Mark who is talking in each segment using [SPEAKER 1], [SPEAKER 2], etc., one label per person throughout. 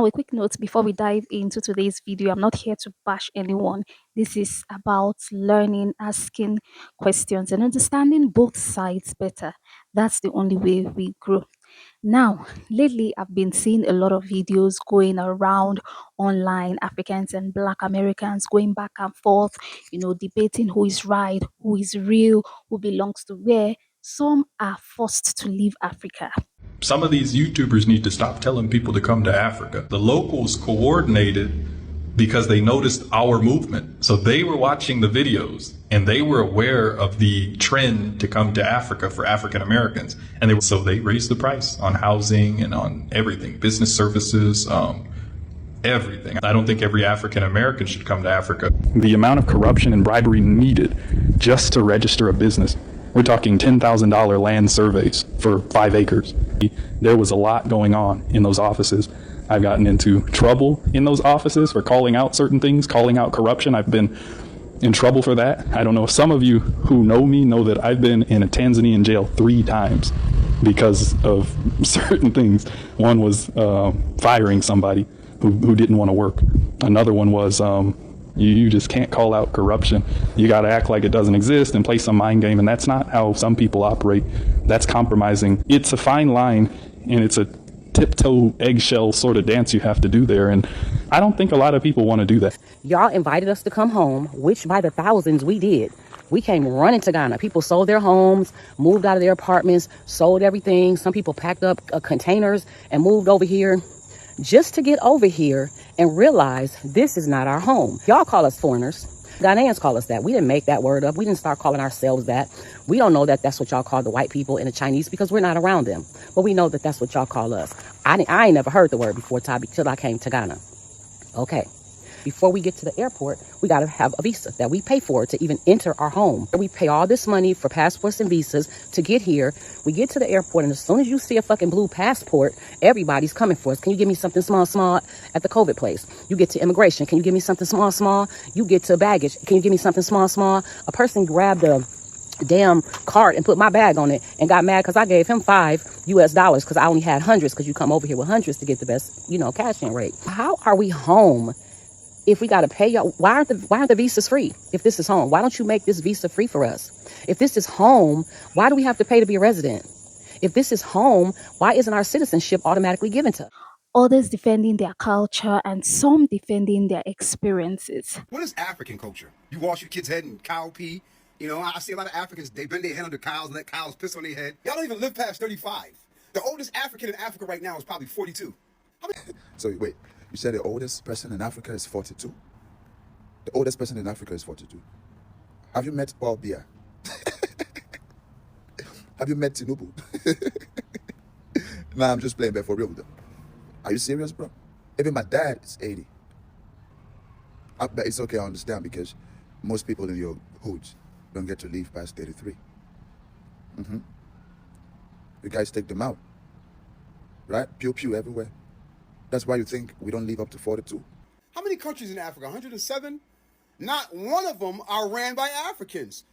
[SPEAKER 1] Now, a quick note before we dive into today's video. I'm not here to bash anyone. This is about learning, asking questions, and understanding both sides better. That's the only way we grow. Now, lately, I've been seeing a lot of videos going around online, Africans and Black Americans going back and forth, debating who is right, who is real, who belongs to where. Some are forced to leave Africa.
[SPEAKER 2] Some of these YouTubers need to stop telling people to come to Africa. The locals coordinated because they noticed our movement. So they were watching the videos and they were aware of the trend to come to Africa for African Americans. And so they raised the price on housing and on everything, business services, everything. I don't think every African American should come to Africa. The amount of corruption and bribery needed just to register a business. We're talking $10,000 land surveys for 5 acres. There was a lot going on in those offices. I've gotten into trouble in those offices for calling out certain things, calling out corruption. I've been in trouble for that. I don't know if some of you who know me know that I've been in a Tanzanian jail 3 times because of certain things. One was firing somebody who didn't want to work. Another one was you just can't call out corruption. You got to act like it doesn't exist and play some mind game. And that's not how some people operate. That's compromising. It's a fine line, and it's a tiptoe eggshell sort of dance you have to do there. And I don't think a lot of people want to do that.
[SPEAKER 3] Y'all invited us to come home, which by the thousands we did. We came running to Ghana. People sold their homes, moved out of their apartments, sold everything. Some people packed up containers and moved over here just to get over here and realize this is not our home. Y'all call us foreigners. Ghanaians call us that. We didn't make that word up. We didn't start calling ourselves that. We don't know that that's what y'all call the white people and the Chinese because we're not around them. But we know that that's what y'all call us. I ain't never heard the word before, Toby, till I came to Ghana. Okay. Before we get to the airport, we got to have a visa that we pay for to even enter our home. We pay all this money for passports and visas to get here. We get to the airport, and as soon as you see a fucking blue passport, everybody's coming for us. Can you give me something small, small at the COVID place? You get to immigration. Can you give me something small, small? You get to baggage. Can you give me something small, small? A person grabbed a damn cart and put my bag on it and got mad because I gave him $5 because I only had hundreds because you come over here with hundreds to get the best, cash in rate. How are we home? If we got to pay y'all, why aren't the visas free? If this is home, why don't you make this visa free for us? If this is home, why do we have to pay to be a resident? If this is home, why isn't our citizenship automatically given to us?
[SPEAKER 1] Others defending their culture and some defending their experiences.
[SPEAKER 4] What is African culture? You wash your kid's head in cow pee. I see a lot of Africans, they bend their head under cows and let cows piss on their head. Y'all don't even live past 35. The oldest African in Africa right now is probably 42.
[SPEAKER 5] So wait. You said the oldest person in Africa is 42? The oldest person in Africa is 42. Have you met Paul Biya? Have you met Tinubu? Nah, I'm just playing back for real with them. Are you serious, bro? Even my dad is 80. But it's okay, I understand, because most people in your hoods don't get to leave past 33. You guys take them out, right? Pew pew everywhere. That's why you think we don't live up to 42?
[SPEAKER 4] How many countries in Africa? 107? Not one of them are ran by Africans.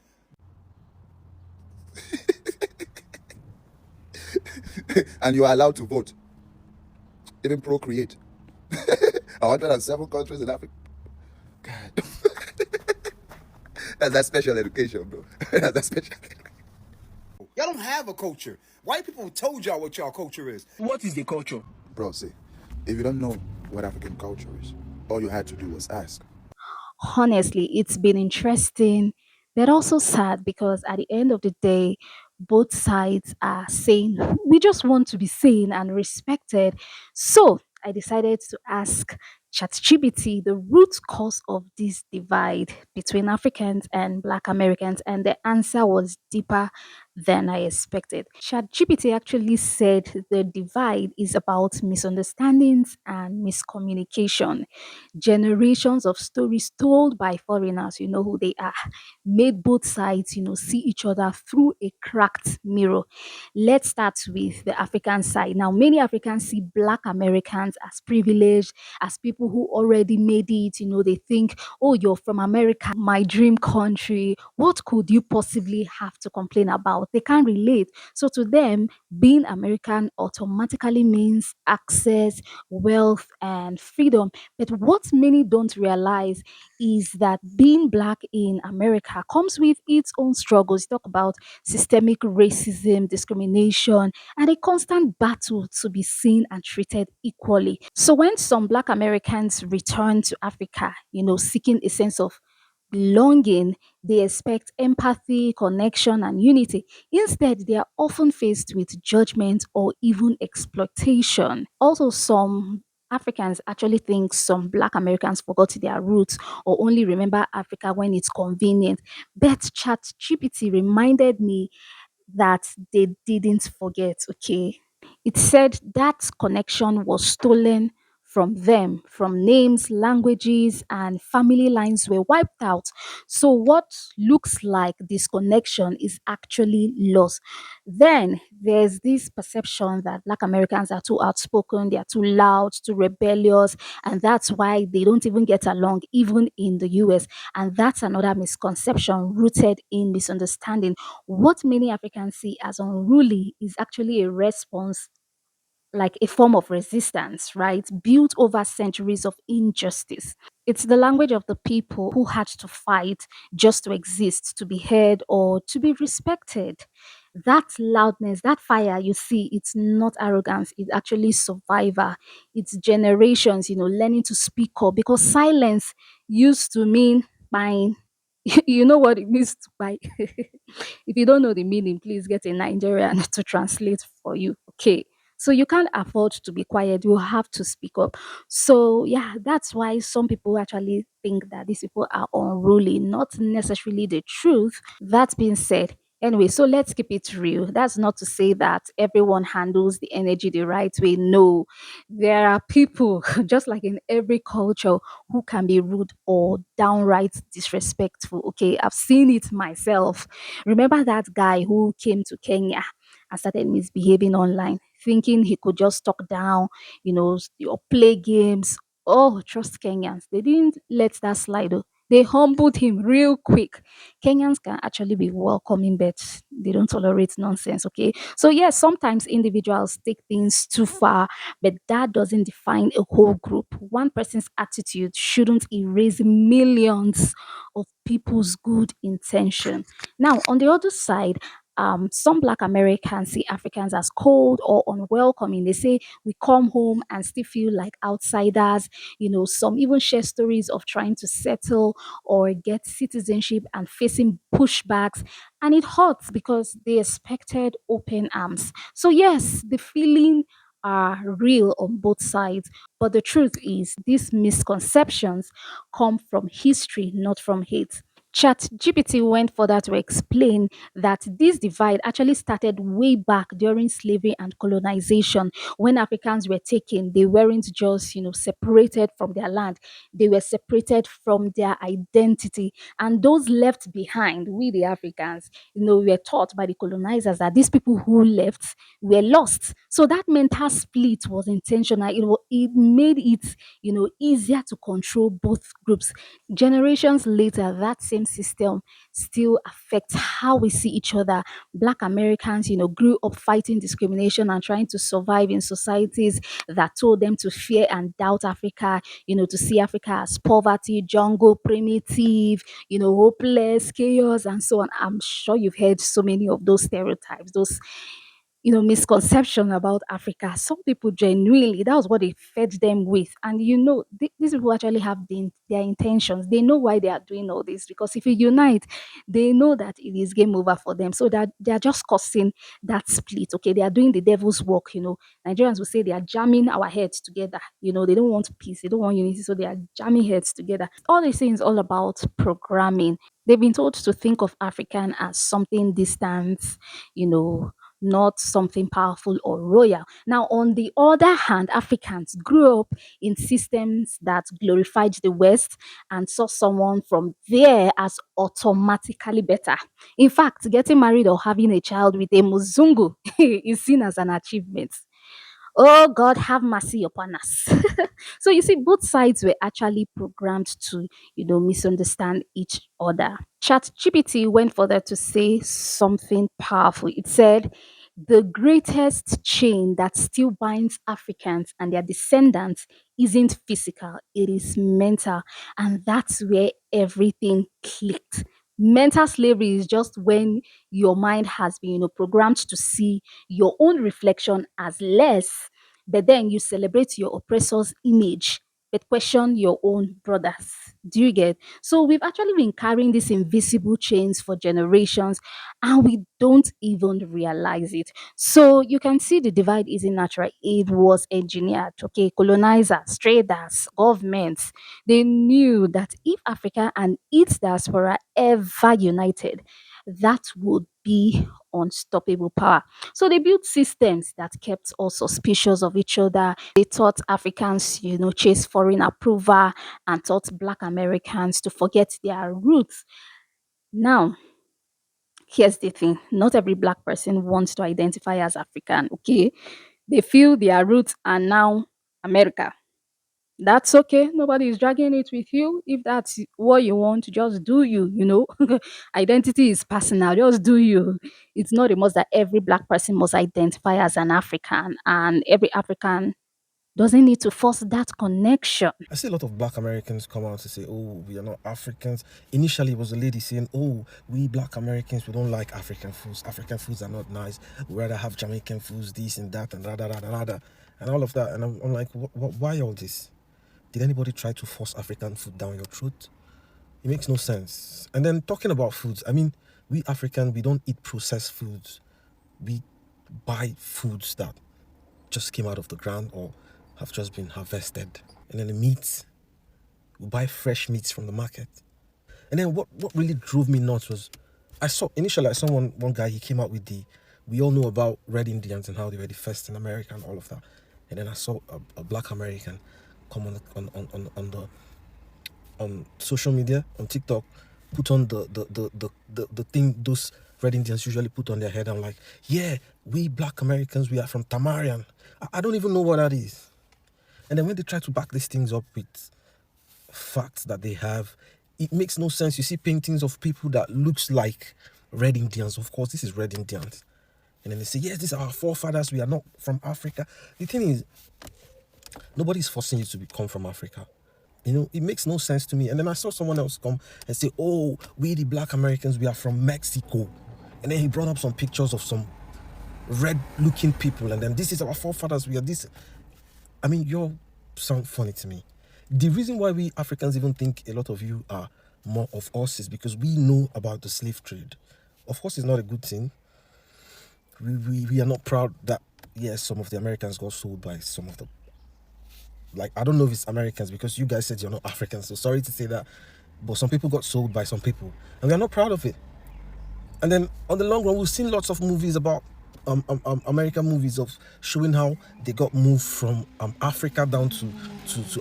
[SPEAKER 5] And you are allowed to vote. Even procreate. 107 countries in Africa. God. That's that special education, bro. That's that special education.
[SPEAKER 4] Y'all don't have a culture. White people told y'all what y'all culture is.
[SPEAKER 6] What is the culture?
[SPEAKER 5] Bro, see, if you don't know what African culture is, all you had to do was ask.
[SPEAKER 1] Honestly, it's been interesting, but also sad because at the end of the day, both sides are saying we just want to be seen and respected. So I decided to ask ChatGPT the root cause of this divide between Africans and Black Americans, and the answer was deeper than I expected. ChatGPT actually said the divide is about misunderstandings and miscommunication. Generations of stories told by foreigners, you know who they are, made both sides, see each other through a cracked mirror. Let's start with the African side. Now, many Africans see Black Americans as privileged, as people who already made it. They think, oh, you're from America, my dream country. What could you possibly have to complain about? about. They can't relate. So to them, being American automatically means access, wealth, and freedom. But what many don't realize is that being black in America comes with its own struggles. Talk about systemic racism, discrimination, and a constant battle to be seen and treated equally. So when some black Americans return to Africa, seeking a sense of belonging, they expect empathy, connection, and unity. Instead, they are often faced with judgment or even exploitation. Also, some Africans actually think some Black Americans forgot their roots or only remember Africa when it's convenient. But ChatGPT reminded me that they didn't forget, okay? It said that connection was stolen from them, from names, languages, and family lines were wiped out. So, what looks like disconnection is actually loss. Then there's this perception that Black Americans are too outspoken, they are too loud, too rebellious, and that's why they don't even get along, even in the US. And that's another misconception rooted in misunderstanding. What many Africans see as unruly is actually a response, like a form of resistance, right? Built over centuries of injustice. It's the language of the people who had to fight just to exist, to be heard, or to be respected. That loudness, that fire you see, it's not arrogance, it's actually survivor. It's generations, learning to speak up because silence used to mean buying. You know what it means to buy. If you don't know the meaning, please get a Nigerian to translate for you. Okay. So you can't afford to be quiet. You have to speak up. So yeah, that's why some people actually think that these people are unruly, not necessarily the truth. That being said, anyway, so let's keep it real. That's not to say that everyone handles the energy the right way. No, there are people, just like in every culture, who can be rude or downright disrespectful. Okay, I've seen it myself. Remember that guy who came to Kenya and started misbehaving online, thinking he could just talk down, or play games. Oh, trust Kenyans. They didn't let that slide. Oh. They humbled him real quick. Kenyans can actually be welcoming, but they don't tolerate nonsense. Okay. So, yes, sometimes individuals take things too far, but that doesn't define a whole group. One person's attitude shouldn't erase millions of people's good intention. Now, on the other side, some Black Americans see Africans as cold or unwelcoming. They say we come home and still feel like outsiders. Some even share stories of trying to settle or get citizenship and facing pushbacks. And it hurts because they expected open arms. So, yes, the feeling are real on both sides. But the truth is, these misconceptions come from history, not from hate. ChatGPT went further to explain that this divide actually started way back during slavery and colonization. When Africans were taken, they weren't just, separated from their land, they were separated from their identity. And those left behind, we the Africans, we were taught by the colonizers that these people who left were lost. So that mental split was intentional. It made it, easier to control both groups. Generations later, that same system still affects how we see each other. Black Americans, grew up fighting discrimination and trying to survive in societies that told them to fear and doubt Africa, to see Africa as poverty, jungle, primitive, hopeless, chaos, and so on. I'm sure you've heard so many of those stereotypes, those misconception about Africa. Some people genuinely, that was what they fed them with. And these people actually have their intentions. They know why they are doing all this because if you unite, they know that it is game over for them. So that they are just causing that split. Okay, they are doing the devil's work. Nigerians will say they are jamming our heads together. They don't want peace, they don't want unity, so they are jamming heads together. All they say is all about programming. They've been told to think of African as something distant, you know, not something powerful or royal. Now, on the other hand, Africans grew up in systems that glorified the West and saw someone from there as automatically better. In fact, getting married or having a child with a Muzungu is seen as an achievement. Oh, God, have mercy upon us. So you see, both sides were actually programmed to, misunderstand each other. ChatGPT went further to say something powerful. It said, the greatest chain that still binds Africans and their descendants isn't physical, it is mental. And that's where everything clicked. Mental slavery is just when your mind has been, programmed to see your own reflection as less, but then you celebrate your oppressor's image but question your own brothers. Do you get? So we've actually been carrying these invisible chains for generations and we don't even realize it. So you can see the divide isn't natural. It was engineered. Okay, colonizers, traders, governments, they knew that if Africa and its diaspora ever united, that would be unstoppable power. So they built systems that kept us suspicious of each other. They taught Africans, chase foreign approval and taught Black Americans to forget their roots. Now, here's the thing, not every Black person wants to identify as African, okay? They feel their roots are now America. That's okay. Nobody is dragging it with you. If that's what you want, just do you. Identity is personal. Just do you. It's not a must that every Black person must identify as an African, and every African doesn't need to force that connection.
[SPEAKER 6] I see a lot of black Americans come out to say, oh, we are not Africans. Initially, it was a lady saying, oh, we black Americans, we don't like African foods. African foods are not nice. We rather have Jamaican foods, this and that, and da da da da da, and all of that. And I'm like, why all this? Did anybody try to force African food down your throat? It makes no sense. And then talking about foods, I mean, we African, we don't eat processed foods. We buy foods that just came out of the ground or have just been harvested. And then the meats, we buy fresh meats from the market. And then what really drove me nuts was I saw one guy, he came out with we all know about red Indians and how they were the first in America and all of that. And then I saw a black American come on social media, on TikTok, put on the thing those red Indians usually put on their head. I'm like, yeah, we black Americans, we are from Tamarian. I don't even know what that is. And then when they try to back these things up with facts that they have, it makes no sense. You see paintings of people that looks like red Indians. Of course, this is red Indians. And then they say, yes, these are our forefathers. We are not from Africa. The thing is, nobody's forcing you to come from Africa. It makes no sense to me. And then I saw someone else come and say, oh, we the black Americans, we are from Mexico. And then he brought up some pictures of some red looking people. And then this is our forefathers. We are this. I mean, you all sound funny to me. The reason why we Africans even think a lot of you are more of us is because we know about the slave trade. Of course, it's not a good thing. We are not proud that, yes, some of the Americans got sold by some of the, like, I don't know if it's Americans because you guys said you're not Africans, so sorry to say that, but some people got sold by some people, and we are not proud of it. And then on the long run, we've seen lots of movies about American movies of showing how they got moved from Africa down to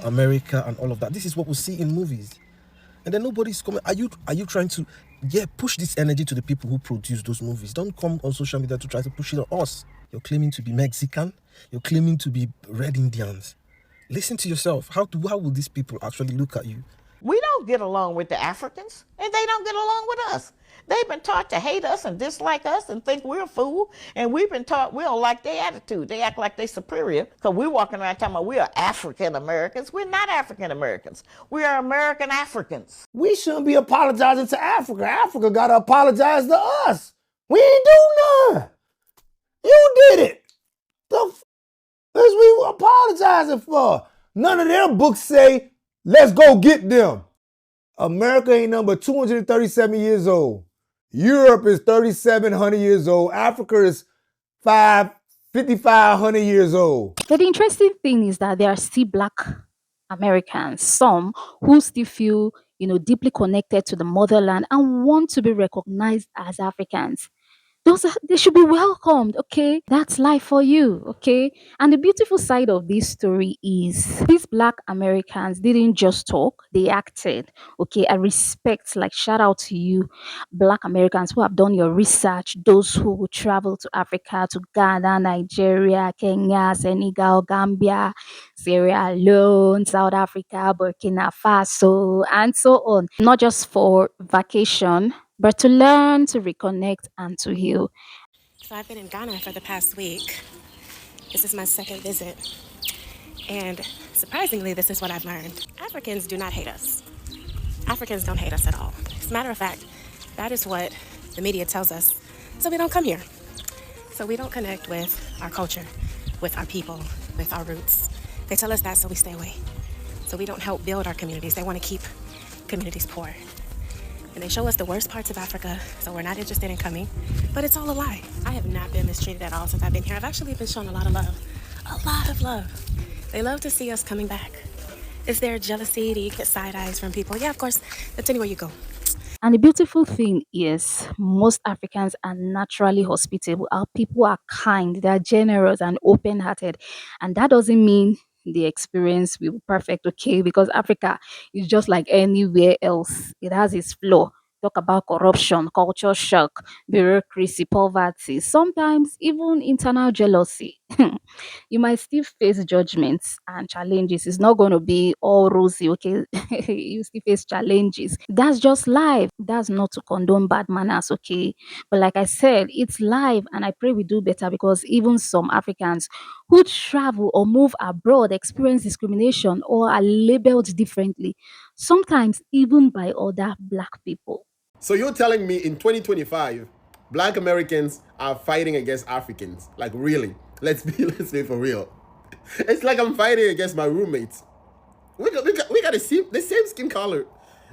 [SPEAKER 6] America and all of that. This is what we see in movies. And then nobody's coming. Are you trying to push this energy to the people who produce those movies? Don't come on social media to try to push it on us. You're claiming to be Mexican. You're claiming to be red Indians. Listen to yourself. How will these people actually look at you?
[SPEAKER 7] We don't get along with the Africans, and they don't get along with us. They've been taught to hate us and dislike us and think we're a fool, and we've been taught we don't like their attitude. They act like they're superior because we're walking around talking about we are African Americans. We're not African Americans. We are American Africans.
[SPEAKER 8] We shouldn't be apologizing to Africa. Africa got to apologize to us. We ain't do none. You did it. The f*** is we apologizing for? None of their books say, let's go get them. America ain't number 237 years old. Europe is 3,700 years old. Africa is 5,500 years old.
[SPEAKER 1] But the interesting thing is that there are still Black Americans, some who still feel, deeply connected to the motherland and want to be recognized as Africans. They should be welcomed, okay? That's life for you, okay? And the beautiful side of this story is these black Americans didn't just talk, they acted, okay? I respect, like, shout out to you, black Americans who have done your research, those who travel to Africa, to Ghana, Nigeria, Kenya, Senegal, Gambia, Sierra Leone, South Africa, Burkina Faso, and so on. Not just for vacation, but to learn, to reconnect, and to heal.
[SPEAKER 9] So I've been in Ghana for the past week. This is my second visit. And surprisingly, this is what I've learned. Africans do not hate us. Africans don't hate us at all. As a matter of fact, that is what the media tells us. So we don't come here. So we don't connect with our culture, with our people, with our roots. They tell us that so we stay away. So we don't help build our communities. They want to keep communities poor. And they show us the worst parts of Africa, so we're not interested in coming. But it's all a lie. I have not been mistreated at all since I've been here. I've actually been shown a lot of love. A lot of love. They love to see us coming back. Is there jealousy? Do you get side eyes from people? Yeah, of course. That's anywhere you go.
[SPEAKER 1] And the beautiful thing is, most Africans are naturally hospitable. Our people are kind, they are generous and open hearted. And that doesn't mean the experience will be perfect, okay? Because Africa is just like anywhere else, it has its flaw. Talk about corruption, culture shock, bureaucracy, poverty, sometimes even internal jealousy. You might still face judgments and challenges. It's not going to be all rosy, okay? You still face challenges. That's just life. That's not to condone bad manners, okay? But like I said, it's life, and I pray we do better because even some Africans who travel or move abroad experience discrimination or are labeled differently, sometimes even by other black people.
[SPEAKER 8] So you're telling me in 2025, black Americans are fighting against Africans? Like really? Let's be for real. It's like I'm fighting against my roommates. We got the same skin color.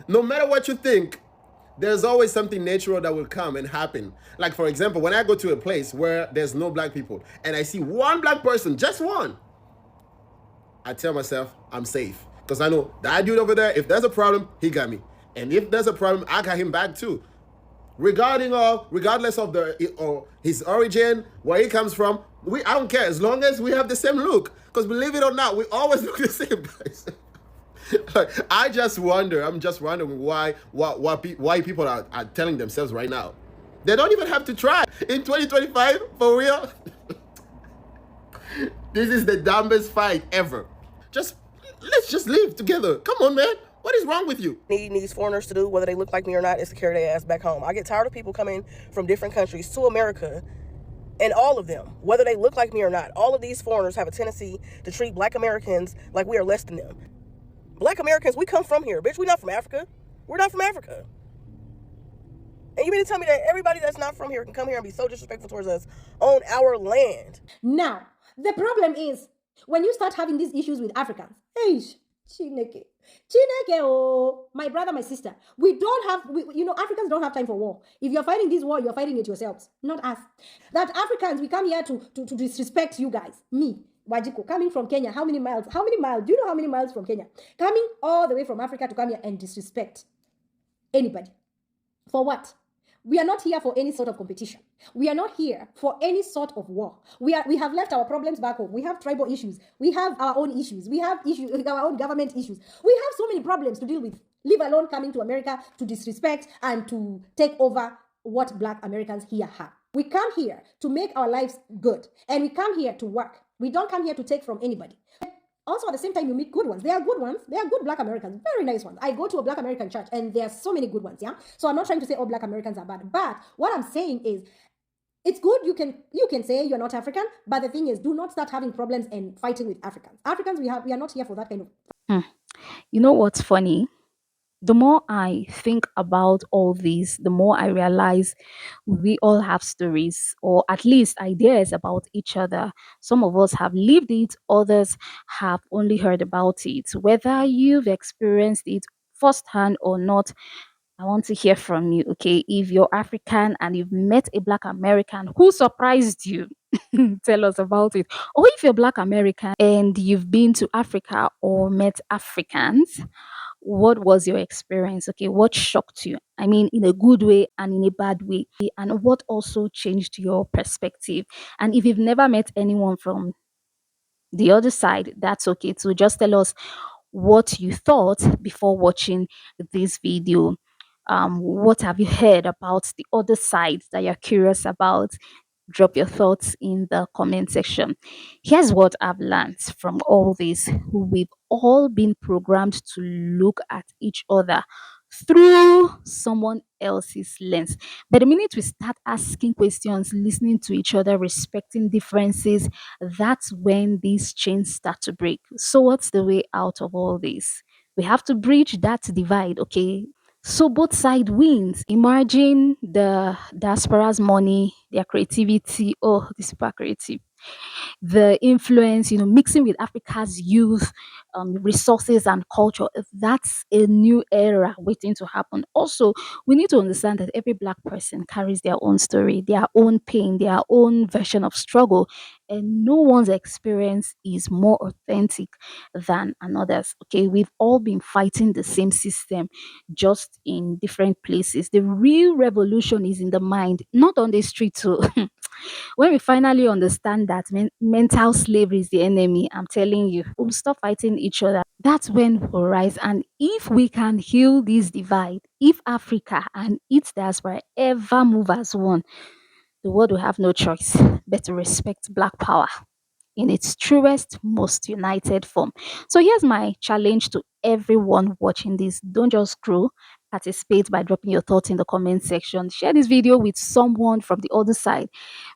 [SPEAKER 8] No matter what you think, there's always something natural that will come and happen. Like for example, when I go to a place where there's no black people and I see one black person, just one, I tell myself I'm safe because I know that dude over there. If there's a problem, he got me, and if there's a problem, I got him back too. Regardless of the or his origin, where he comes from, I don't care as long as we have the same look. Because believe it or not, we always look the same, guys. I'm just wondering why people are telling themselves right now. They don't even have to try. In 2025, for real, this is the dumbest fight ever. Just let's just live together. Come on, man. What is wrong with you?
[SPEAKER 3] Needing these foreigners to do, whether they look like me or not, is to carry their ass back home. I get tired of people coming from different countries to America, and all of them, whether they look like me or not, all of these foreigners have a tendency to treat black Americans like we are less than them. Black Americans, we come from here, bitch. We're not from Africa. We're not from Africa. And you mean to tell me that everybody that's not from here can come here and be so disrespectful towards us on our land?
[SPEAKER 10] Now, the problem is when you start having these issues with Africans, hey, Chineke. Chineke, oh, my brother, my sister, Africans don't have time for war. If you're fighting this war, you're fighting it yourselves, not us. That Africans, we come here to disrespect you guys. Me, Wajiko, coming from Kenya, how many miles? How many miles? Do you know how many miles from Kenya? Coming all the way from Africa to come here and disrespect anybody. For what? We are not here for any sort of competition. We are not here for any sort of war. We have left our problems back home. We have tribal issues. We have our own issues. We have our own government issues. We have so many problems to deal with, leave alone coming to America to disrespect and to take over what black Americans here have. We come here to make our lives good, and we come here to work. We don't come here to take from anybody. Also, at the same time, you meet good ones. They are good ones. They are good black Americans. Very nice ones. I go to a black American church and there are so many good ones, yeah? So I'm not trying to say all black Americans are bad. But what I'm saying is, it's good you can say you're not African, but the thing is, do not start having problems and fighting with Africans. Africans, we are not here for that kind of...
[SPEAKER 1] You know what's funny? The more I think about all this, the more I realize we all have stories or at least ideas about each other. Some of us have lived it, others have only heard about it. Whether you've experienced it firsthand or not, I want to hear from you, okay? If you're African and you've met a Black American who surprised you, tell us about it. Or if you're Black American and you've been to Africa or met Africans, What was your experience? Okay, what shocked you? I mean, in a good way and in a bad way. And what also changed your perspective? And if you've never met anyone from the other side, that's okay too. Just tell us what you thought before watching this video. What have you heard about the other side that you're curious about? Drop your thoughts in the comment section. Here's what I've learned from all this. We've all been programmed to look at each other through someone else's lens. But the minute we start asking questions, listening to each other, respecting differences, that's when these chains start to break. So, what's the way out of all this? We have to bridge that divide, okay? So both side wins. Imagine the diaspora's money, their creativity. Oh, these people are creative, the influence, mixing with Africa's youth, resources and culture. That's a new era waiting to happen. Also, we need to understand that every Black person carries their own story, their own pain, their own version of struggle, and no one's experience is more authentic than another's. Okay, we've all been fighting the same system, just in different places. The real revolution is in the mind, not on the street. So when we finally understand that mental slavery is the enemy, I'm telling you, we'll stop fighting each other. That's when we'll rise. And if we can heal this divide, if Africa and its diaspora ever move as one, the world will have no choice but to respect Black power in its truest, most united form. So here's my challenge to everyone watching this. Don't just scroll, participate by dropping your thoughts in the comment section. Share this video with someone from the other side.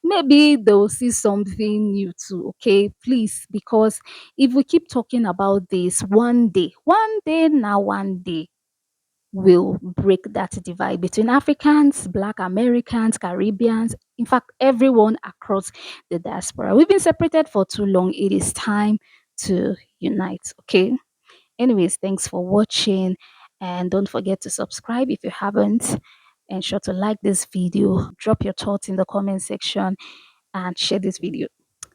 [SPEAKER 1] Maybe they'll see something new too, okay? Please, because if we keep talking about this one day now, one day, will break that divide between Africans, Black Americans, Caribbeans, in fact, everyone across the diaspora. We've been separated for too long. It is time to unite, okay? Anyways, thanks for watching, and don't forget to subscribe if you haven't. Ensure to like this video, drop your thoughts in the comment section, and share this video.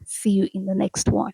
[SPEAKER 1] See you in the next one.